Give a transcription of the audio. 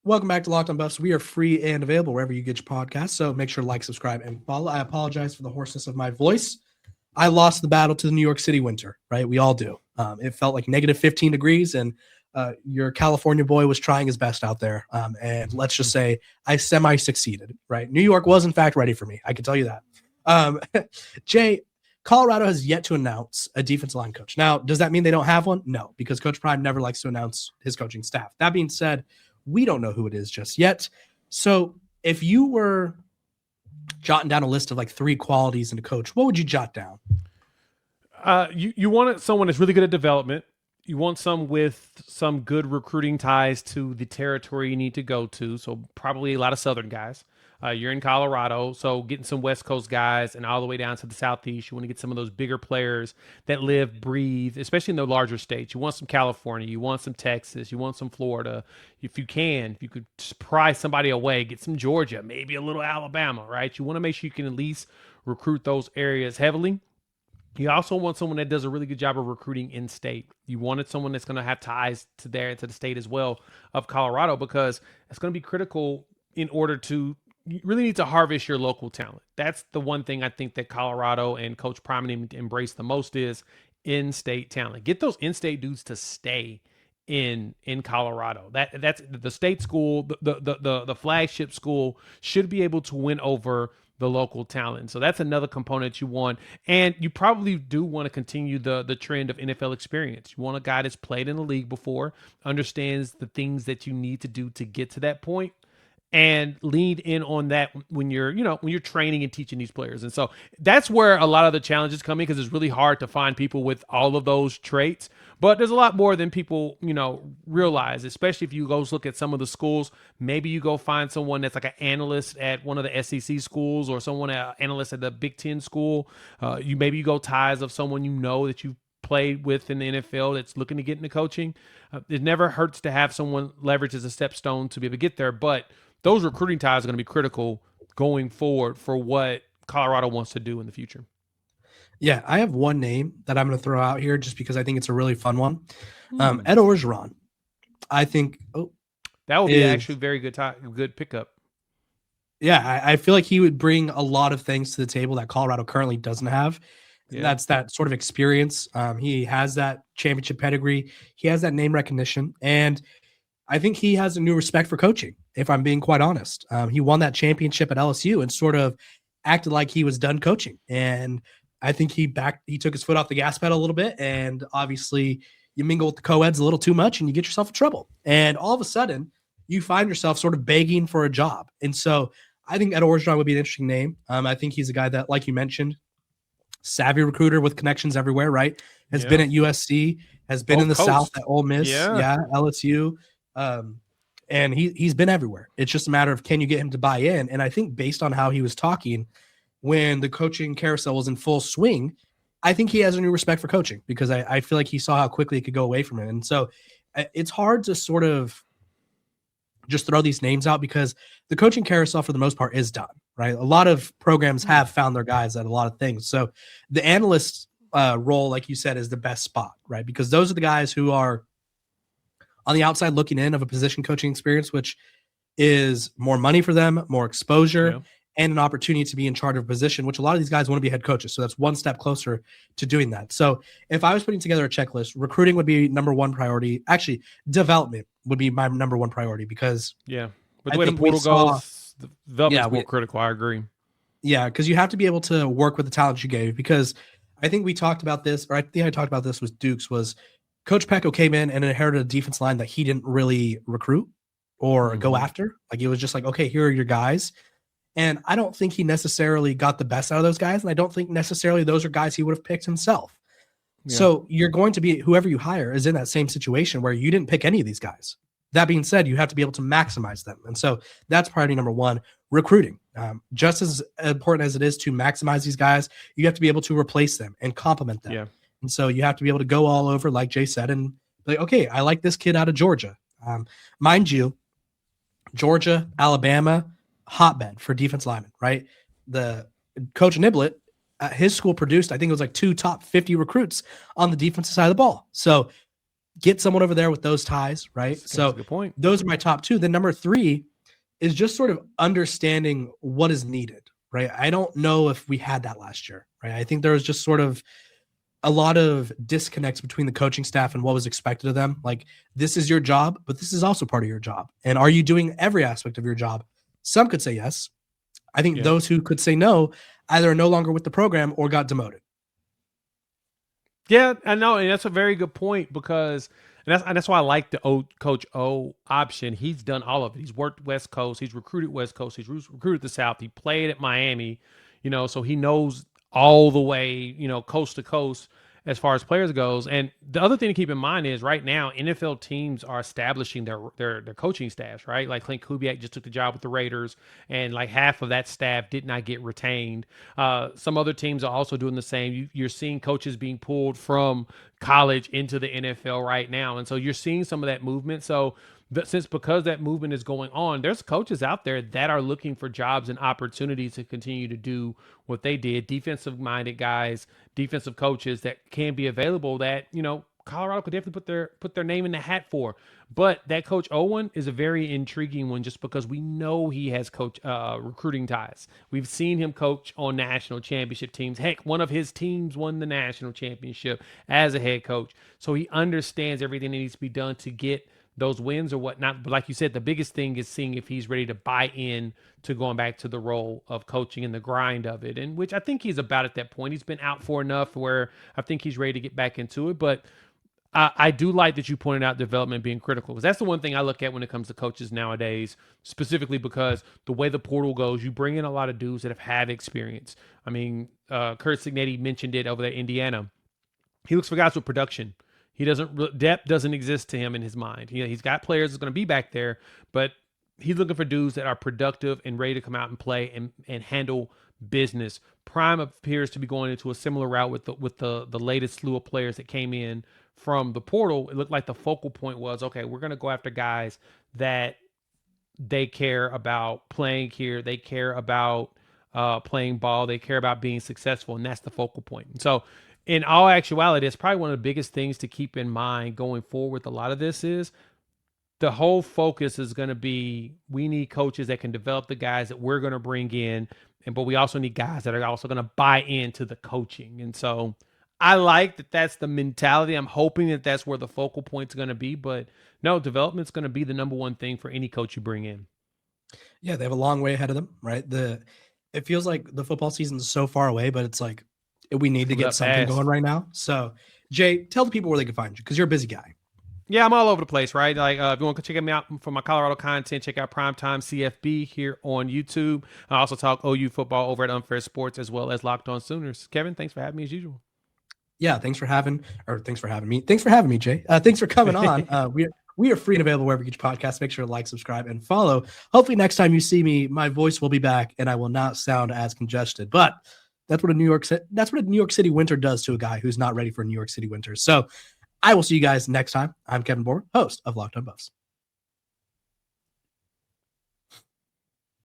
Welcome back to Locked On Buffs. We are free and available wherever you get your podcasts, so make sure to like, subscribe, and follow. I apologize for the hoarseness of my voice. I lost the battle to the New York City winter, right? We all do. It felt like negative 15 degrees, and your California boy was trying his best out there. And let's just say I semi-succeeded, right? New York was, in fact, ready for me. I can tell you that. Jay, Colorado has yet to announce a defensive line coach. Now, does that mean they don't have one? No, because Coach Prime never likes to announce his coaching staff. That being said, we don't know who it is just yet. So if you were jotting down a list of like 3 qualities in a coach, what would you jot down? You want someone that's really good at development. You want some with some good recruiting ties to the territory you need to go to. So probably a lot of Southern guys. You're in Colorado, so getting some West Coast guys and all the way down to the Southeast. You want to get some of those bigger players that live, breathe, especially in the larger states. You want some California. You want some Texas. You want some Florida. If you could just pry somebody away, get some Georgia, maybe a little Alabama, right? You want to make sure you can at least recruit those areas heavily. You also want someone that does a really good job of recruiting in state. You wanted someone that's going to have ties to the state as well of Colorado, because it's going to be critical in order to, you really need to harvest your local talent. That's the one thing I think that Colorado and Coach Prime embrace the most is in-state talent. Get those in-state dudes to stay in Colorado. That's the state school, the flagship school should be able to win over the local talent. So that's another component you want. And you probably do want to continue the trend of NFL experience. You want a guy that's played in the league before, understands the things that you need to do to get to that point, and lean in on that when you're training and teaching these players. And so that's where a lot of the challenges come in, because it's really hard to find people with all of those traits. But there's a lot more than people, realize, especially if you go look at some of the schools. Maybe you go find someone that's like an analyst at one of the SEC schools, or someone an analyst at the Big Ten school. You go ties of someone that you played with in the NFL that's looking to get into coaching. It never hurts to have someone leverage as a stepstone to be able to get there. But those recruiting ties are going to be critical going forward for what Colorado wants to do in the future. Yeah, I have one name that I'm going to throw out here just because I think it's a really fun one. Ed Orgeron. I think that would be actually very good pickup. Yeah, I feel like he would bring a lot of things to the table that Colorado currently doesn't have. Yeah. That's that sort of experience. He has that championship pedigree. He has that name recognition. And I think he has a new respect for coaching, if I'm being quite honest. He won that championship at LSU and sort of acted like he was done coaching. And I think he took his foot off the gas pedal a little bit. And obviously you mingle with the co-eds a little too much and you get yourself in trouble. And all of a sudden you find yourself sort of begging for a job. And so I think Ed Orgeron would be an interesting name. I think he's a guy that, like you mentioned, savvy recruiter with connections everywhere, right? Has been at USC, has been in the South at Ole Miss, LSU. And he's been everywhere. It's just a matter of, can you get him to buy in? And I think based on how he was talking when the coaching carousel was in full swing, I think he has a new respect for coaching, because I feel like he saw how quickly it could go away from him. And so it's hard to sort of just throw these names out, because the coaching carousel for the most part is done, right? A lot of programs have found their guys at a lot of things. So the analyst role, like you said, is the best spot, right? Because those are the guys who are on the outside looking in of a position coaching experience, which is more money for them, more exposure, and an opportunity to be in charge of a position, which a lot of these guys want to be head coaches. So that's one step closer to doing that. So if I was putting together a checklist, recruiting would be number one priority. Actually, development would be my number one priority, because with the way the portal goes, the development's more critical. I agree. Yeah, because you have to be able to work with the talent you gave, because I think we talked about this, or I think I talked about this with Dukes, was Coach Pecco came in and inherited a defense line that he didn't really recruit or go after. Like, it was just like, okay, here are your guys. And I don't think he necessarily got the best out of those guys. And I don't think necessarily those are guys he would have picked himself. Yeah. So you're going to be, whoever you hire is in that same situation where you didn't pick any of these guys. That being said, you have to be able to maximize them. And so that's priority number one, recruiting. Just as important as it is to maximize these guys, you have to be able to replace them and complement them. Yeah. And so you have to be able to go all over, like Jay said, and be like, okay, I like this kid out of Georgia. Mind you, Georgia, Alabama, hotbed for defense linemen, right? The Coach Niblett, his school produced, I think it was like 2 top 50 recruits on the defensive side of the ball. So Get someone over there with those ties, right? That's So a good point. those are my top two. Then number three is just sort of understanding what is needed, right? I don't know if we had that last year, right? I think there was just sort of a lot of disconnects between the coaching staff and what was expected of them. Like, this is your job, but this is also part of your job. And are you doing every aspect of your job? Some could say yes. I think those who could say no either are no longer with the program or got demoted. Yeah, I know, and that's a very good point because that's why I like the Coach O option. He's done all of it. He's worked West Coast. He's recruited West Coast. He's recruited the South. He played at Miami, so he knows all the way, coast to coast as far as players goes. And the other thing to keep in mind is right now NFL teams are establishing their coaching staffs, right? Like Clint Kubiak just took the job with the Raiders, and like half of that staff did not get retained. Some other teams are also doing the same. You're seeing coaches being pulled from college into the NFL right now, and so you're seeing some of that movement. So because that movement is going on, there's coaches out there that are looking for jobs and opportunities to continue to do what they did. Defensive minded guys, defensive coaches that can be available that, Colorado could definitely put their name in the hat for. But that Coach Owen is a very intriguing one just because we know he has recruiting ties. We've seen him coach on national championship teams. Heck, one of his teams won the national championship as a head coach. So he understands everything that needs to be done to get those wins or whatnot. But like you said, the biggest thing is seeing if he's ready to buy in to going back to the role of coaching and the grind of it, and which I think he's about at that point. He's been out for enough where I think he's ready to get back into it. But I do like that you pointed out development being critical, because that's the one thing I look at when it comes to coaches nowadays, specifically because the way the portal goes, you bring in a lot of dudes that have had experience. I mean, Kurt Signetti mentioned it over there in Indiana. He looks for guys with production. Depth doesn't exist to him in his mind. He's got players that's going to be back there, but he's looking for dudes that are productive and ready to come out and play and handle business. Prime appears to be going into a similar route with the latest slew of players that came in from the portal. It looked like the focal point was, okay, we're going to go after guys that they care about playing here. They care about playing ball. They care about being successful, and that's the focal point. And so in all actuality, it's probably one of the biggest things to keep in mind going forward with a lot of this is the whole focus is going to be, we need coaches that can develop the guys that we're going to bring in, but we also need guys that are also going to buy into the coaching. And so I like that that's the mentality. I'm hoping that that's where the focal point's going to be, but no, development's going to be the number one thing for any coach you bring in. Yeah, they have a long way ahead of them, right? It feels like the football season is so far away, but it's like we need to get something going right now. So, Jay, tell the people where they can find you because you're a busy guy. Yeah, I'm all over the place, right? Like, if you want to check me out for my Colorado content, check out Primetime CFB here on YouTube. I also talk OU football over at Unfair Sports as well as Locked On Sooners. Kevin, thanks for having me as usual. Yeah, thanks for having me, Jay. Thanks for coming on. We are free and available wherever you get your podcast. Make sure to like, subscribe, and follow. Hopefully next time you see me, my voice will be back and I will not sound as congested. But that's what a New York City winter does to a guy who's not ready for a New York City winter. So I will see you guys next time. I'm Kevin Bohr, host of Locked On Buffs.